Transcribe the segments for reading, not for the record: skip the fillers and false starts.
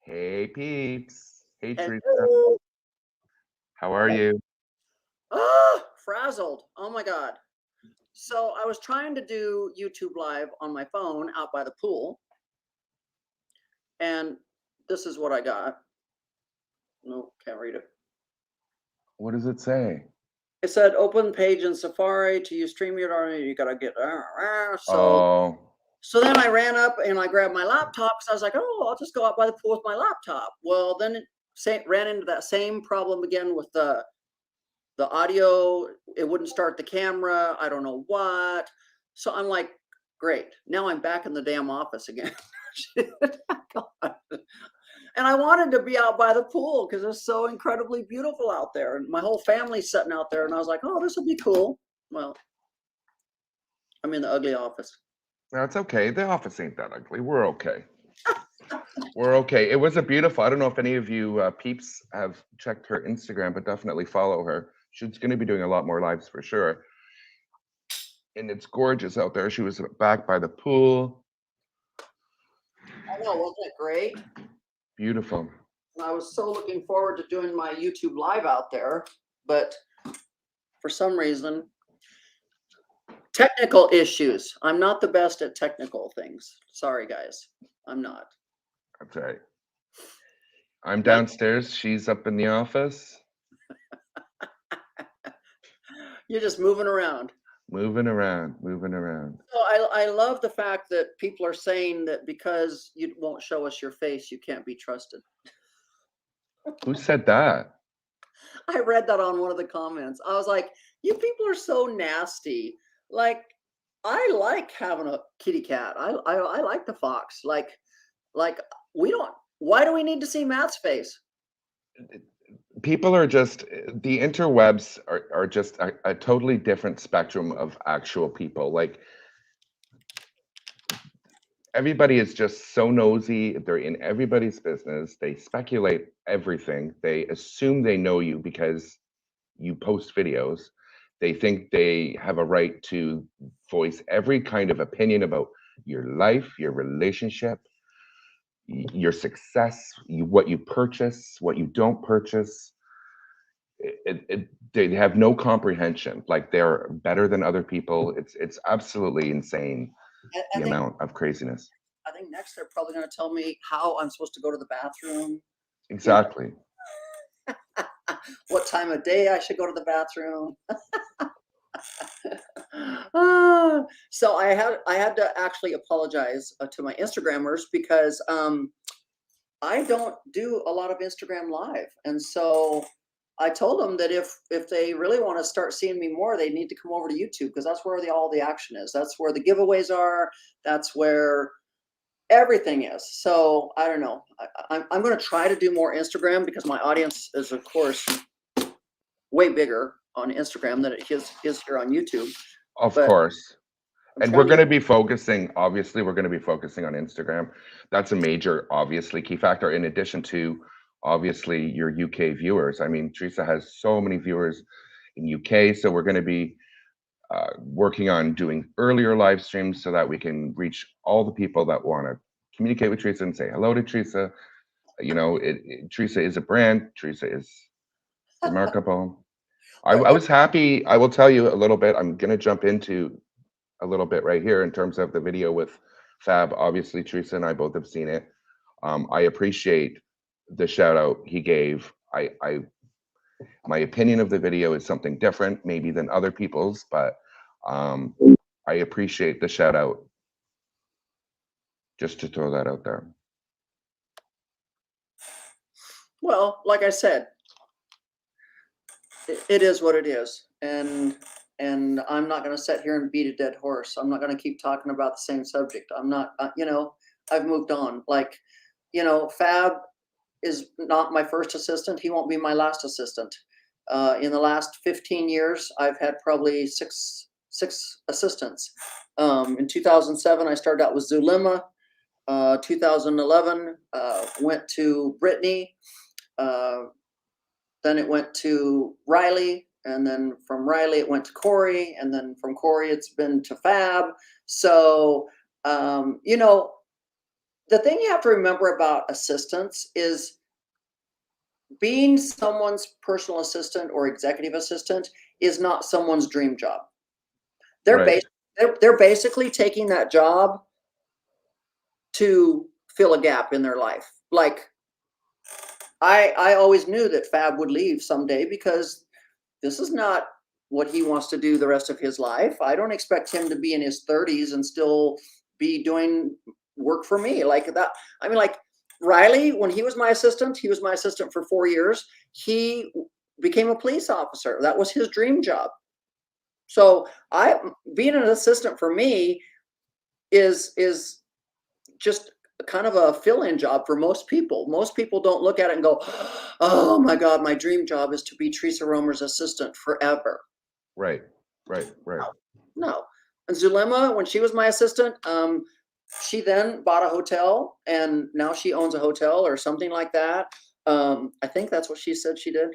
Hey peeps. Hey Teresa. Hello. How are you? Frazzled. Oh my God. So I was trying to do YouTube Live on my phone out by the pool, and this is what I got. No, can't read it. What does it say? It said open page in Safari to use StreamYard. You gotta get so. Oh, So then I ran up and I grabbed my laptop because I was like, oh, I'll just go out by the pool with my laptop. Well, then ran into that same problem again with the audio. It wouldn't start the camera. I don't know what. So I'm like, great. Now I'm back in the damn office again. God. And I wanted to be out by the pool because it's so incredibly beautiful out there. And my whole family's sitting out there. And I was like, oh, this will be cool. Well, I'm in the ugly office. that's okay. The office ain't that ugly. We're okay. We're okay. It was a beautiful. I don't know if any of you peeps have checked her Instagram, but definitely follow her. She's going to be doing a lot more lives for sure. And it's gorgeous out there. She was back by the pool. I know, wasn't it great? Beautiful. I was so looking forward to doing my YouTube Live out there, but for some reason, technical issues. I'm not the best at technical things. Sorry, guys. I'm not. That's right. I'm downstairs. She's up in the office. You're just moving around. Moving around. So I love the fact that people are saying that because you won't show us your face, you can't be trusted. Who said that? I read that on one of the comments. I was like, you people are so nasty. Like, I like having a kitty cat. I like the fox. Like we don't. Why do we need to see Matt's face? People are just the interwebs are just a totally different spectrum of actual people. Like everybody is just so nosy. They're in everybody's business. They speculate everything. They assume they know you because you post videos. They think they have a right to voice every kind of opinion about your life, your relationship, your success, what you purchase, what you don't purchase. They have no comprehension. Like they're better than other people. It's absolutely insane, I the think amount of craziness. I think next they're probably going to tell me how I'm supposed to go to the bathroom. Exactly. What time of day I should go to the bathroom. So I had to actually apologize to my Instagrammers because I don't do a lot of Instagram live, and so I told them that if they really want to start seeing me more, they need to come over to YouTube because that's where all the action is. That's where the giveaways are. That's where everything is. So I don't know. I'm going to try to do more Instagram because my audience is, of course, way bigger on Instagram than it is here on YouTube. Of But course. I'm And we're trying to going to get. be focusing, obviously, we're going to be focusing on Instagram. That's a major, obviously, key factor in addition to obviously your UK viewers. I mean, Teresa has so many viewers in UK, so we're going to be working on doing earlier live streams so that we can reach all the people that want to communicate with Teresa and say hello to Teresa. You know, Teresa is a brand. Teresa is remarkable. I was happy. I will tell you a little bit. I'm going to jump into a little bit right here in terms of the video with Fab. Obviously, Teresa and I both have seen it. I appreciate the shout out he gave. My opinion of the video is something different, maybe than other people's, but um, I appreciate the shout out. Just to throw that out there. Well, like I said, it is what it is, and I'm not going to sit here and beat a dead horse. I'm not going to keep talking about the same subject. I'm not. I've moved on. Like, Fab is not my first assistant. He won't be my last assistant. In the last 15 years, I've had probably six assistants. In 2007, I started out with Zulema. 2011 went to Brittany. Then it went to Riley, and then from Riley it went to Corey, and then from Corey it's been to Fab. So the thing you have to remember about assistants is being someone's personal assistant or executive assistant is not someone's dream job. They're Right. bas they're basically taking that job to fill a gap in their life. Like, I always knew that Fab would leave someday because this is not what he wants to do the rest of his life. I don't expect him to be in his 30s and still be doing work for me like that. I mean, like Riley, when he was my assistant, he was my assistant for 4 years. He became a police officer. That was his dream job. So I being an assistant for me is just kind of a fill-in job for most people. Most people don't look at it and go, "Oh my God, my dream job is to be Theresa Roemer's assistant forever." Right. Right. Right. No. And Zulema, when she was my assistant, she then bought a hotel and now she owns a hotel or something like that. I think that's what she said she did.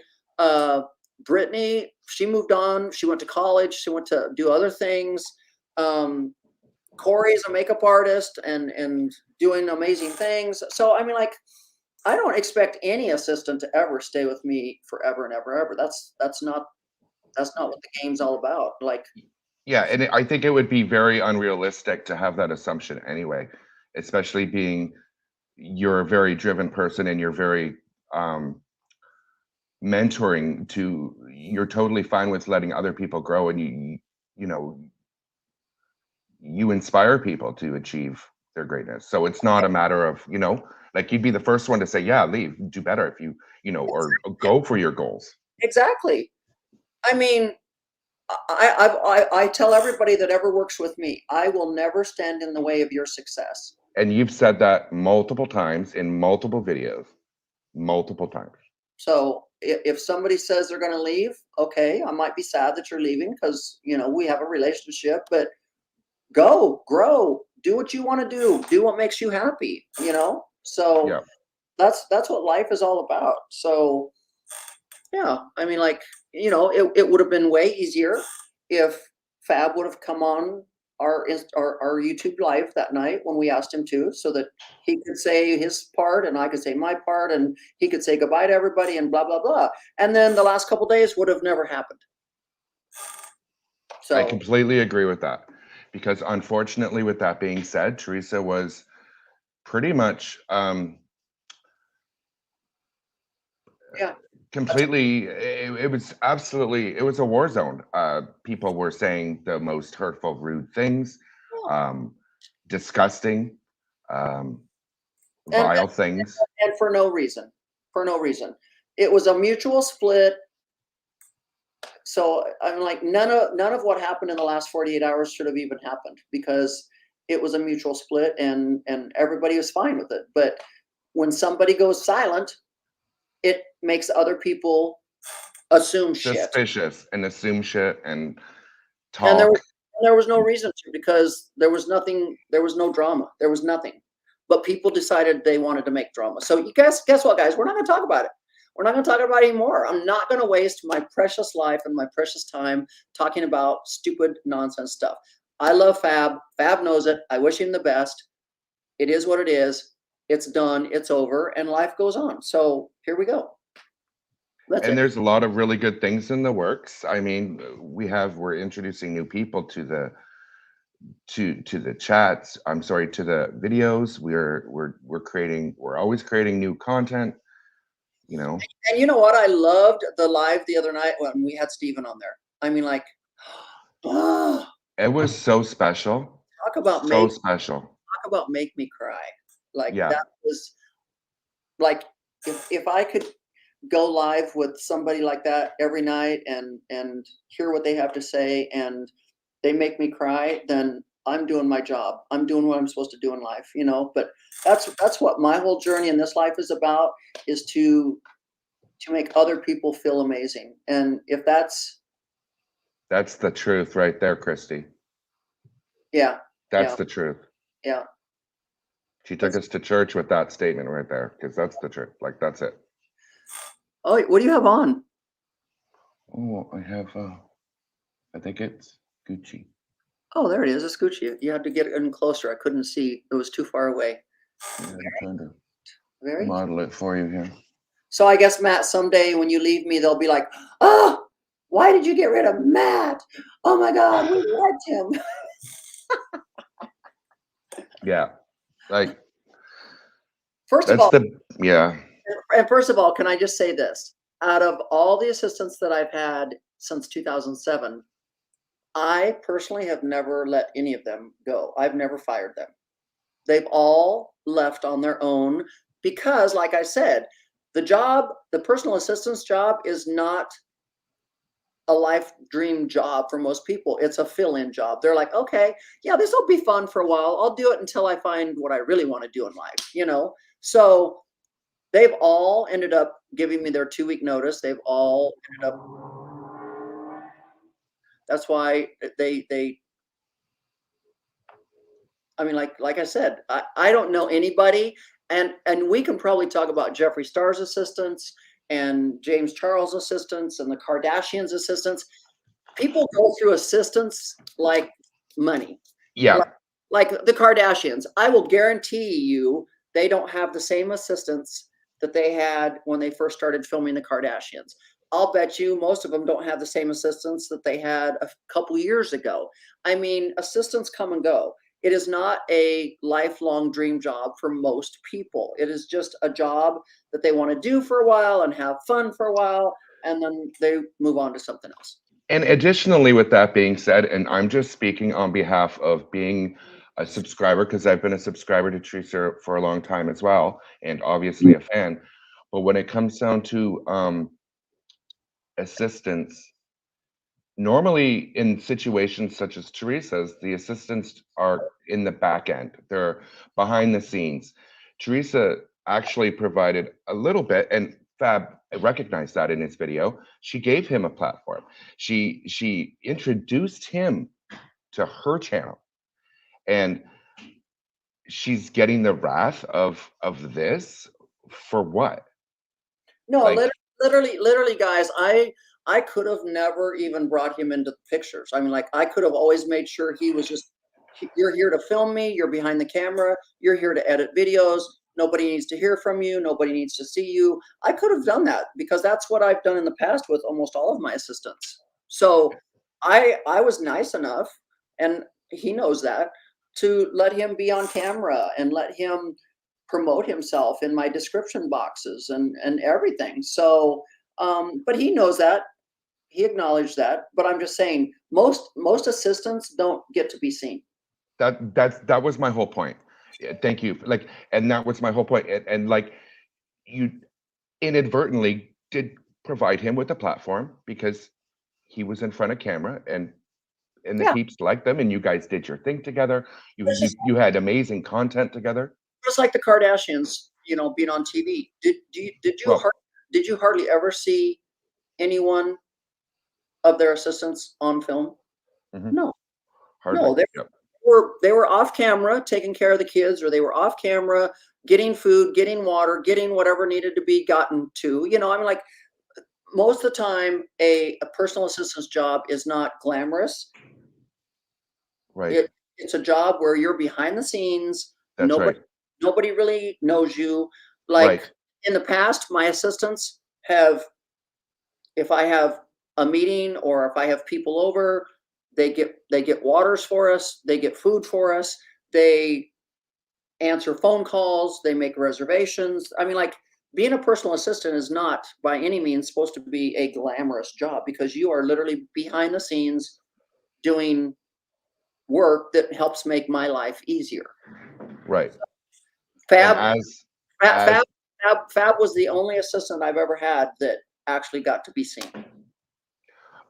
Brittany, she moved on. She went to college. She went to do other things. Um, Corey's a makeup artist and doing amazing things. So I mean, like, I don't expect any assistant to ever stay with me forever and ever, ever. That's not what the game's all about. Like, Yeah, and I think it would be very unrealistic to have that assumption anyway, especially being you're a very driven person and you're very um, mentoring to. You're totally fine with letting other people grow, and you know you inspire people to achieve their greatness. So it's not a matter of like you'd be the first one to say, yeah, leave, do better if or go for your goals. exactly. I mean, I tell everybody that ever works with me, I will never stand in the way of your success. And you've said that multiple times in multiple videos, multiple times. So if somebody says they're going to leave, okay, I might be sad that you're leaving because we have a relationship. But go, grow, do what you want to do what makes you happy. So Yeah. that's what life is all about. So yeah, I mean, like, it would have been way easier if Fab would have come on our YouTube live that night when we asked him to, so that he could say his part and I could say my part and he could say goodbye to everybody and blah blah blah. And then the last couple days would have never happened. I So completely agree with that, because unfortunately, with that being said, Theresa was pretty much yeah, completely. It was absolutely. It was a war zone. People were saying the most hurtful, rude things, um, disgusting, um, and vile things. and for no reason, it was a mutual split. So I'm like, none of what happened in the last 48 hours should have even happened because it was a mutual split and everybody was fine with it. But when somebody goes silent, it makes other people assume shit. Suspicious and assume shit and And talk. there was no reason to because there was nothing, there was no drama. There was nothing. But people decided they wanted to make drama. So you guess what, guys? We're not gonna talk about it. We're not going to talk about it anymore. I'm not going to waste my precious life and my precious time talking about stupid nonsense stuff. I love Fab. Fab knows it. I wish him the best. It is what it is. It's done. It's over. And life goes on. So here we go. That's And it. there's a lot of really good things in the works. I mean, we're introducing new people to the chats. I'm sorry, to the videos. We're always creating new content, you know. And you know what? I loved the live the other night when we had Steven on there. I mean, like, oh, It was so special. talk about So make special. make me cry. Like Yeah. that was like if I could go live with somebody like that every night and hear what they have to say and they make me cry, then I'm doing my job. I'm doing what I'm supposed to do in life, But that's what my whole journey in this life is about, is to make other people feel amazing. And if that's That's the truth right there, Christy. yeah, That's yeah, the truth. yeah. She took That's, us to church with that statement right there, because that's the truth. Like, that's it. oh, what do you have on? Oh, I have I think it's Gucci. Oh, there it is. It's Gucci. You had to get in closer. I couldn't see. It was too far away. Yeah, I'm trying to Very. model it for you here. So I guess, Matt, someday when you leave me, they'll be like, "Oh, why did you get rid of Matt? Oh my God, we liked him." Yeah, like First of that's all, the yeah. and first of all, can I just say this? Out of all the assistants that I've had since 2007, I personally have never let any of them go. I've never fired them. They've all left on their own because, like I said, the personal assistance job is not a life dream job for most people. It's a fill-in job. They're like, okay, yeah, this will be fun for a while. I'll do it until I find what I really want to do in life. So they've all ended up giving me their 2-week notice. They've all ended up. That's why they. I mean, like I said, I don't know anybody, and we can probably talk about Jeffree Star's assistants and James Charles' assistants and the Kardashians' assistants. People go through assistants like money. Yeah, Like the Kardashians. I will guarantee you they don't have the same assistants that they had when they first started filming the Kardashians. I'll bet you most of them don't have the same assistants that they had a couple years ago. I mean, assistants come and go. It is not a lifelong dream job for most people. It is just a job that they want to do for a while and have fun for a while, and then they move on to something else. and additionally, with that being said, and I'm just speaking on behalf of being a subscriber because I've been a subscriber to Theresa for a long time as well, and obviously a fan. But when it comes down to assistants, normally in situations such as Teresa's, the assistants are in the back end. They're behind the scenes. Theresa actually provided a little bit, and Fab recognized that in his video. She gave him a platform. She introduced him to her channel, and she's getting the wrath of this for what? No, Like, literally, guys, I could have never even brought him into the pictures. I mean, like, I could have always made sure he was just, you're here to film me, you're behind the camera, you're here to edit videos. Nobody needs to hear from you, nobody needs to see you. I could have done that because that's what I've done in the past with almost all of my assistants. So I was nice enough, and he knows that, to let him be on camera and let him promote himself in my description boxes and everything. So, but he knows that. He acknowledged that. But I'm just saying, most assistants don't get to be seen. that was my whole point. Yeah, thank you. Like, and that was my whole point. And like, you inadvertently did provide him with a platform because he was in front of camera, and the Yeah, peeps liked them, and you guys did your thing together. You it's you just, you had amazing content together. just like the Kardashians, being on TV. Well, Did you hardly ever see anyone of their assistants on film? mhm, No, hardly. no. They Yep. they were off camera taking care of the kids, or they were off camera getting food, getting water, getting whatever needed to be gotten to. I mean, like, most of the time, a personal assistant's job is not glamorous. Right. It's a job where you're behind the scenes. That's right. Nobody really knows you. Like, Right. in the past, my assistants have, if I have a meeting or if I have people over, they get waters for us, they get food for us, they answer phone calls, they make reservations. I mean, like, being a personal assistant is not by any means supposed to be a glamorous job because you are literally behind the scenes doing work that helps make my life easier. Right. And Fab, Fab, as Fab was the only assistant I've ever had that actually got to be seen.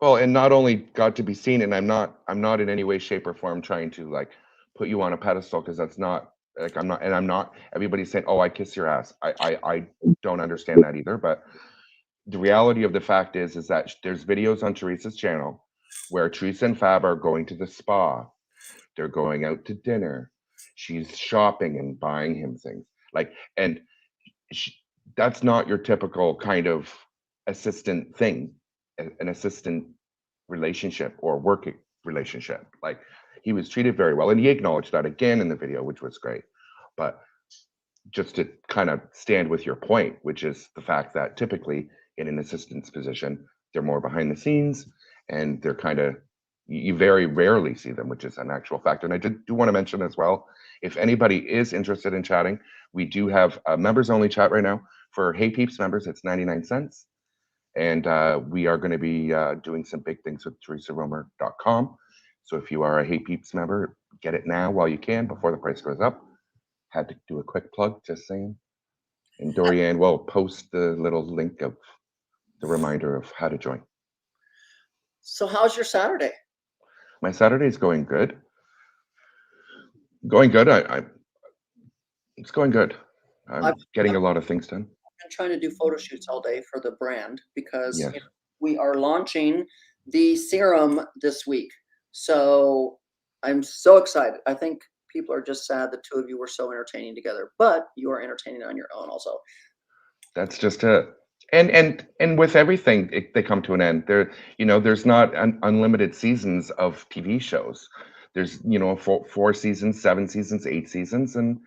well, and not only got to be seen, and I'm not in any way, shape, or form trying to like put you on a pedestal because that's not like I'm not. Everybody's saying, "Oh, I kiss your ass." I don't understand that either. But the reality of the fact is that there's videos on Teresa's channel where Teresa and Fab are going to the spa. They're going out to dinner. She's shopping and buying him things. Like, and sh that's not your typical kind of assistant thing, an assistant relationship or working relationship. Like, he was treated very well, and he acknowledged that again in the video, which was great. But just to kind of stand with your point, which is the fact that typically in an assistant's position, they're more behind the scenes and they're kind of, you very rarely see them, which is an actual fact. And I do want to mention as well, if anybody is interested in chatting, we do have a members only chat right now. For Hey Peeps members, it's 99 cents. And we are going to be doing some big things with theresaroemer.com. So if you are a Hey Peeps member, get it now while you can before the price goes up. Had to do a quick plug, just saying. And Dorianne will post the little link of the reminder of how to join. So how's your Saturday? My Saturday's going good. Going good. It's going good. I'm I've getting a lot of things done. been trying to do photo shoots all day for the brand because Yes. we are launching the serum this week. So I'm so excited. I think people are just sad the two of you were so entertaining together, but you are entertaining on your own also. That's just it. And with everything, they come to an end. There's not unlimited seasons of TV shows. There's, four seasons, 7 seasons, 8 seasons, and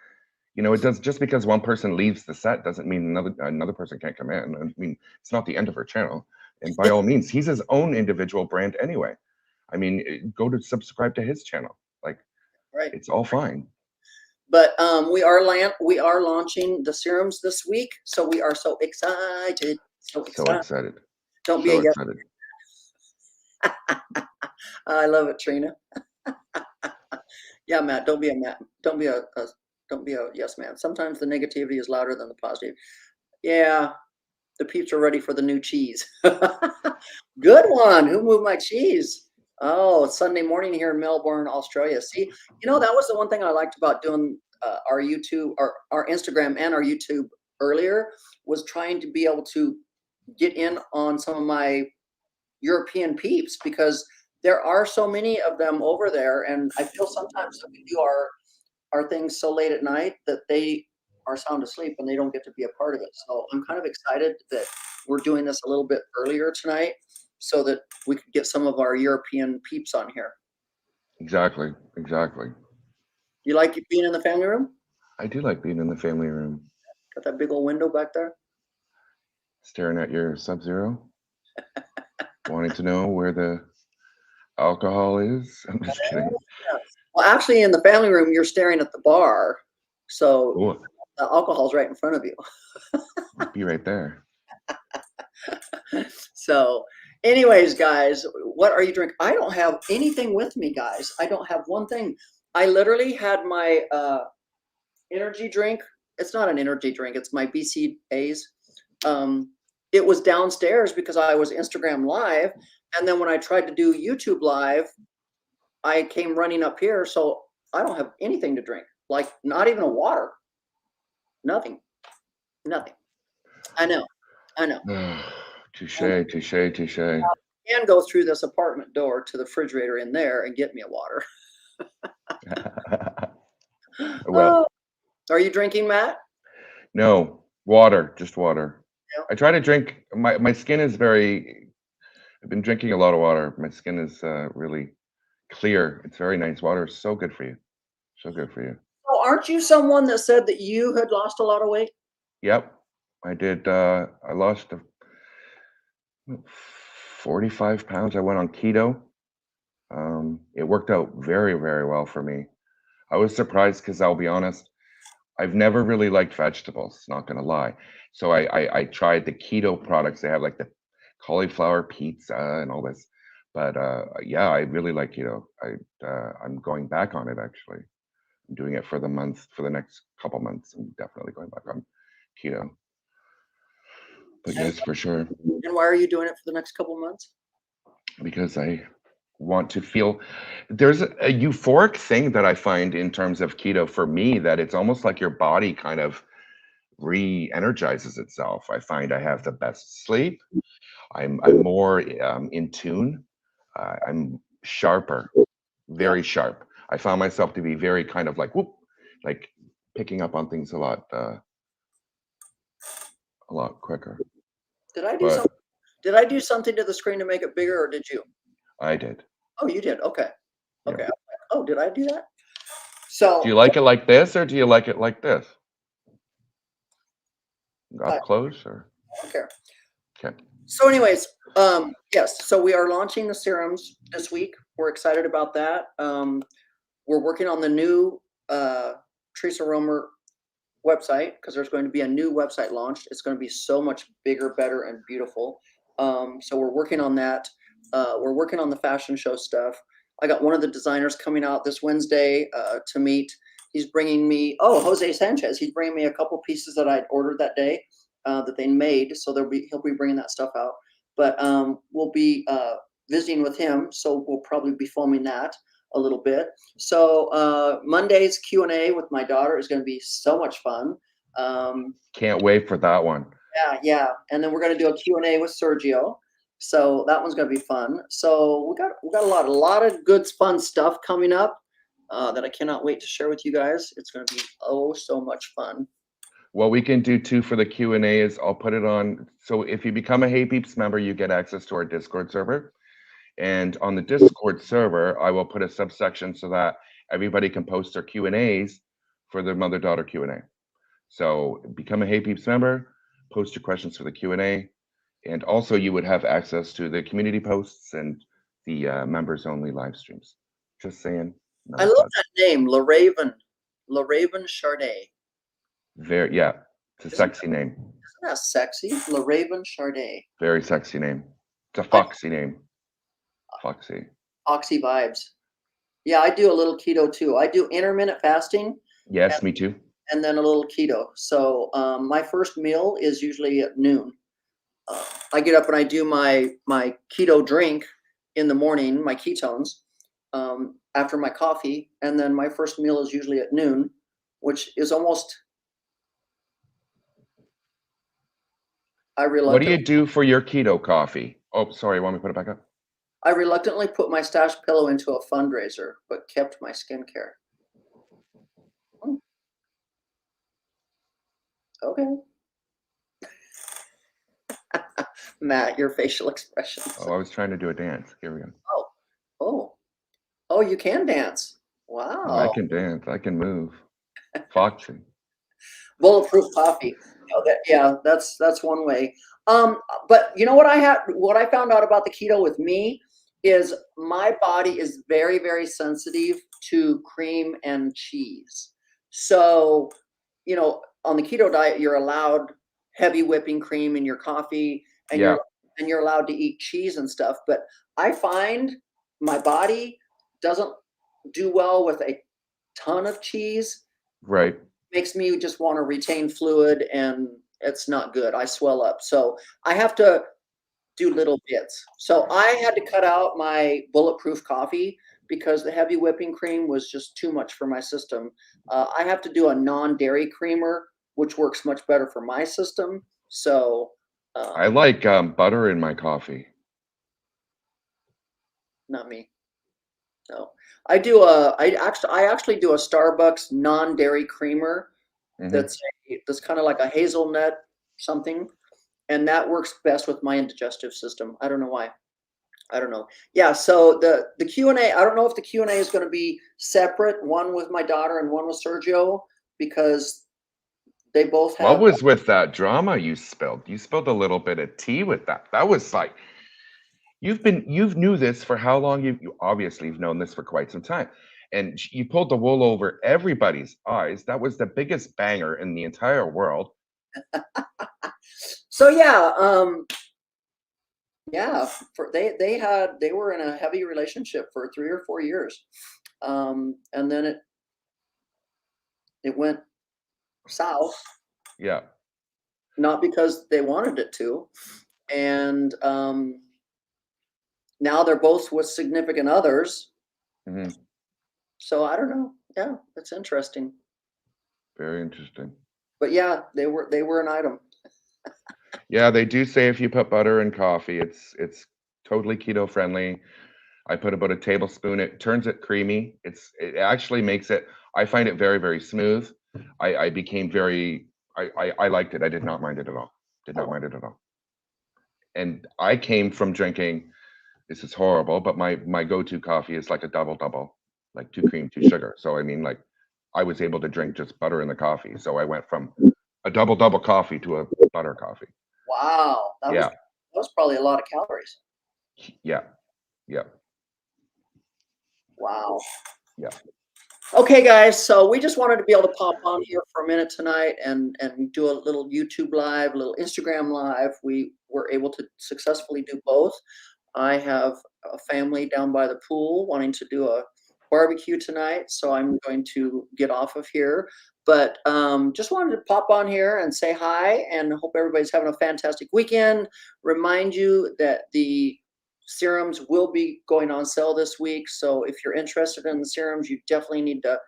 it does, just because one person leaves the set doesn't mean another person can't come in. I mean, it's not the end of her channel. And by all means, he's his own individual brand anyway. I mean, go to subscribe to his channel. Like, Right. it's all fine. But we are launching the serums this week, so we are so excited. So So excited. excited. Don't be So a yes. excited. I love it, Trina. Yeah, Matt. Don't be a yes man. Sometimes the negativity is louder than the positive. Yeah, the peeps are ready for the new cheese. Good one. Who moved my cheese? Oh, it's Sunday morning here in Melbourne, Australia. See, that was the one thing I liked about doing our YouTube, our Instagram and our YouTube earlier, was trying to be able to get in on some of my European peeps, because there are so many of them over there, and I feel sometimes that we do our things so late at night that they are sound asleep and they don't get to be a part of it. So I'm kind of excited that we're doing this a little bit earlier tonight so that we could get some of our European peeps on here. Exactly. You like being in the family room? I do like being in the family room, Got that big old window back there? staring at your Sub-Zero, wanting to know where the alcohol is. I'm just kidding. Well, actually, in the family room, you're staring at the bar, so Oh, the alcohol's right in front of you. I'll be right there. So, anyways, guys, what are you drinking? I don't have anything with me, guys. I don't have one thing. I literally had my energy drink. It's not an energy drink. It's my BCAs. It was downstairs because I was Instagram live, and then when I tried to do YouTube live, I came running up here. So I don't have anything to drink. Like, not even a water. Nothing. I know. Touche. And go through this apartment door to the refrigerator in there and get me a water. Well, Are you drinking, Matt? no, water, just water. Yeah. I try to drink. My skin is I've been drinking a lot of water. My skin is really clear. It's very nice. Water is so good for you. So good for you. Oh, aren't you someone that said that you had lost a lot of weight? Yep, I did. I lost 45 pounds. I went on keto. It worked out very, very well for me. I was surprised because I'll be honest, I've never really liked vegetables, not gonna lie. So I tried the keto products. They have like the cauliflower pizza and all this. But yeah, I really like keto. I'm going back on it actually. I'm doing it for the next couple months. I'm definitely going back on keto. But yes, for sure. And why are you doing it for the next couple of months? Because I want to feel, there's a euphoric thing that I find in terms of keto for me, that it's almost like your body kind of re-energizes itself. I find I have the best sleep. I'm more in tune. I'm sharper, very sharp. I found myself to be very kind of like whoop, like picking up on things a lot quicker. Did I do something to the screen to make it bigger, or did you? I did. Oh, you did. Okay. Yeah. Oh, did I do that? So do you like it like this, or do you like it like this? I Up close or don't care. okay. So, anyways, yes. So we are launching the serums this week. We're excited about that. We're working on the new Theresa Roemer website because there's going to be a new website launched. It's going to be so much bigger, better, and beautiful. So we're working on that. We're working on the fashion show stuff. I got one of the designers coming out this Wednesday to meet. He's bringing me, Jose Sanchez. He's bringing me a couple pieces that I'd ordered that day that they made. So he'll be bringing that stuff out. But we'll be visiting with him. So we'll probably be filming that a little bit. So Monday's Q&A with my daughter is going to be so much fun. Can't wait for that one. Yeah. And then we're going to do a Q&A with Sergio. So that one's going to be fun. So we got a lot of good fun stuff coming up that I cannot wait to share with you guys. It's going to be so much fun. What we can do too for the Q&A is I'll put it on. So if you become a Hey Peeps member, you get access to our Discord server. And on the Discord server, I will put a subsection so that everybody can post their Q&As for the mother-daughter Q&A. So become a Hey Peeps member, post your questions for the Q&A, and also you would have access to the community posts and the members-only live streams. Just saying. I love that name, La Raven Chardet. Yeah, it's a sexy name. Isn't that sexy? La Raven Chardet. Very sexy name. It's a foxy name. Foxy. Foxy vibes. Yeah, I do a little keto too. I do intermittent fasting. Yes, me too. And then a little keto. So my first meal is usually at noon. I get up and I do my keto drink in the morning, my ketones, after my coffee, and then my first meal is usually at noon, which is almost. What do you do for your keto coffee? Oh, sorry, want me to put it back up? I reluctantly put my stash pillow into a fundraiser, but kept my skincare. Okay. Matt, your facial expressions. Oh, I was trying to do a dance. Here we go. Oh, you can dance. Wow. I can dance. I can move. Foxy. Bulletproof coffee. That's one way. But you know what I found out about the keto with me is my body is very, very sensitive to cream and cheese. So, on the keto diet, you're allowed heavy whipping cream in your coffee, and you're allowed to eat cheese and stuff. But I find my body doesn't do well with a ton of cheese. Right. Makes me just want to retain fluid, and it's not good. I swell up. So I have to do little bits. So I had to cut out my bulletproof coffee because the heavy whipping cream was just too much for my system. I have to do a non-dairy creamer, which works much better for my system. So I like butter in my coffee. Not me. No, I actually do a Starbucks non-dairy creamer. That's kind of like a hazelnut something, and that works best with my indigestive system. I don't know why. I don't know. Yeah, so the Q&A, I don't know if the Q&A is going to be separate, one with my daughter and one with Sergio, because they both have. What was with that drama you spilled? You spilled a little bit of tea with that. That was like, you've knew this for how long? You obviously you've known this for quite some time. And you pulled the wool over everybody's eyes. That was the biggest banger in the entire world. So they were in a heavy relationship for 3 or 4 years, and then it went south. Yeah. Not because they wanted it to, and now they're both with significant others. So I don't know. Yeah, it's interesting. Very interesting. But yeah, they were an item. Yeah, they do say if you put butter in coffee, it's totally keto friendly. I put about a tablespoon. It turns it creamy. It actually makes it. I find it very, very smooth. I became very. I liked it. I did not mind it at all. Did not mind it at all. And I came from drinking. This is horrible, but my go-to coffee is like a double, like 2 cream, 2 sugar. So I mean, like, I was able to drink just butter in the coffee. So I went from a double coffee to a butter coffee. Wow, Yeah, that was probably a lot of calories. yeah, yeah, Wow. yeah. Okay, guys, so we just wanted to be able to pop on here for a minute tonight and do a little YouTube live, a little Instagram live. We were able to successfully do both. I have a family down by the pool wanting to do a barbecue tonight, so I'm going to get off of here. But just wanted to pop on here and say hi and hope everybody's having a fantastic weekend. Remind you that the serums will be going on sale this week. So if you're interested in the serums, you definitely need to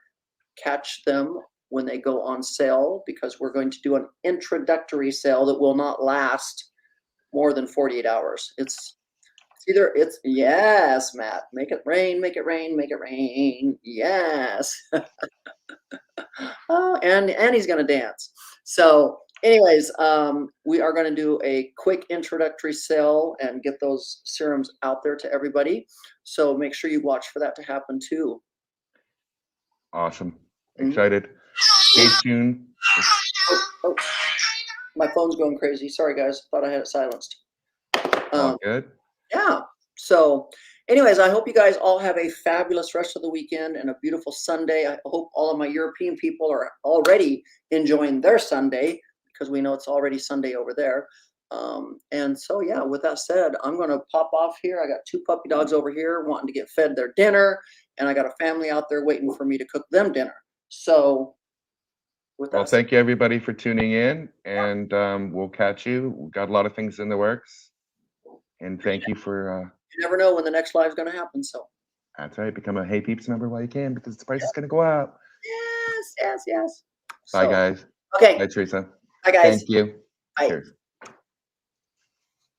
catch them when they go on sale, because we're going to do an introductory sale that will not last more than 48 hours. It's yes, Matt, make it rain, make it rain, make it rain. Yes. Oh, and he's gonna dance. So, anyways, we are gonna do a quick introductory sale and get those serums out there to everybody. So make sure you watch for that to happen too. Awesome. Mhm. Excited. Stay tuned. Oh, my phone's going crazy. Sorry, guys. Thought I had it silenced. All good. Yeah. So, anyways, I hope you guys all have a fabulous rest of the weekend and a beautiful Sunday. I hope all of my European people are already enjoying their Sunday, because we know it's already Sunday over there. And so, yeah, with that said, I'm going to pop off here. I got 2 puppy dogs over here wanting to get fed their dinner, and I got a family out there waiting for me to cook them dinner. So, with Well, that said, thank you everybody for tuning in, and we'll catch you. We've got a lot of things in the works, and thank you for. you never know when the next live is going to happen. So, That's right. Become a Hey Peeps member while you can, because the price is going to go up. yes, yes, yes. Bye, So, guys. okay. Bye, Teresa. Bye, guys. Thank you. Bye. Cheers.